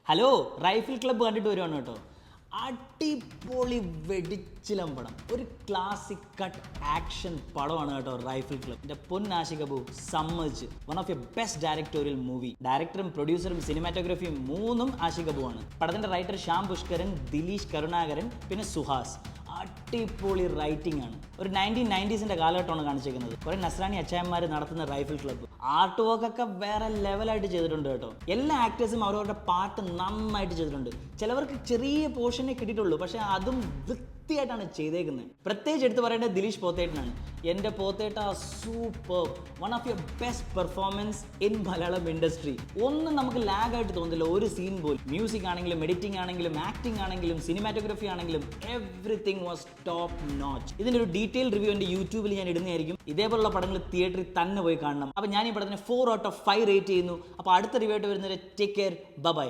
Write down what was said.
Hello rifle club കണ്ടിട്ട് വരുവാണ് കേട്ടോ. അടിപൊളി വെടിച്ചിലം പടം, ഒരു ക്ലാസിക് കട്ട് ആക്ഷൻ പടമാണ് കേട്ടോ റൈഫിൾ ക്ലബ്ബ്. എൻ്റെ പൊന്നാശിക കപൂർ സമ്മതിച്ച് one of your best directorial movie. ഡയറക്ടറും പ്രൊഡ്യൂസറും സിനിമാറ്റോഗ്രഫിയും മൂന്നും ആശിക കപൂറാണ്. പടത്തിൻ്റെ റൈറ്റർ ശ്യാം പുഷ്കരൻ, ദിലീഷ് കരുണാകരൻ, പിന്നെ സുഹാസ്. അടിപൊളി റൈറ്റിംഗ് ആണ്. ഒരു 1990s കാലഘട്ടമാണ് കാണിച്ചിരിക്കുന്നത്. കുറെ നസ്രാണി അച്ചായന്മാർ നടത്തുന്ന റൈഫിൾ ക്ലബ്ബ്. ആർട്ട് വർക്ക് ഒക്കെ വേറെ ലെവലായിട്ട് ചെയ്തിട്ടുണ്ട് കേട്ടോ. എല്ലാ ആക്ടേഴ്സും അവരവരുടെ പാട്ട് നന്നായിട്ട് ചെയ്തിട്ടുണ്ട്. ചിലവർക്ക് ചെറിയ പോർഷനെ കിട്ടിയിട്ടുള്ളൂ, പക്ഷെ അതും വൃത്തിയായിട്ടാണ് ചെയ്തേക്കുന്നത്. പ്രത്യേകിച്ച് എടുത്ത് പറയേണ്ടത് ദിലീഷ് പോത്തേട്ടനാണ്. എൻ്റെ പോത്തേട്ട super, one of your best performance in Malayalam industry. ഒന്നും നമുക്ക് ലാഗായിട്ട് തോന്നില്ല ഒരു സീൻ പോലും. മ്യൂസിക് ആണെങ്കിലും, എഡിറ്റിംഗ് ആണെങ്കിലും, ആക്ടിംഗ് ആണെങ്കിലും, സിനിമാറ്റോഗ്രഫി ആണെങ്കിലും, എവറിത്തിങ് വാസ് ടോപ്പ് നോച്ച്. ഇതിൻ്റെ ഒരു ഡീറ്റെയിൽ റിവ്യൂ എൻ്റെ യൂട്യൂബിൽ ഞാൻ ഇടുന്നതായിരിക്കും. ഇതേപോലുള്ള പടങ്ങൾ തിയേറ്ററിൽ തന്നെ പോയി കാണണം. അപ്പോൾ ഞാൻ ഈ പടത്തിന് 4 out of 5 റേറ്റ് ചെയ്യുന്നു. അപ്പോൾ അടുത്ത റിവ്യൂ ആയിട്ട് വരുന്നവരെ ടേക്ക് കെയർ, ബൈ.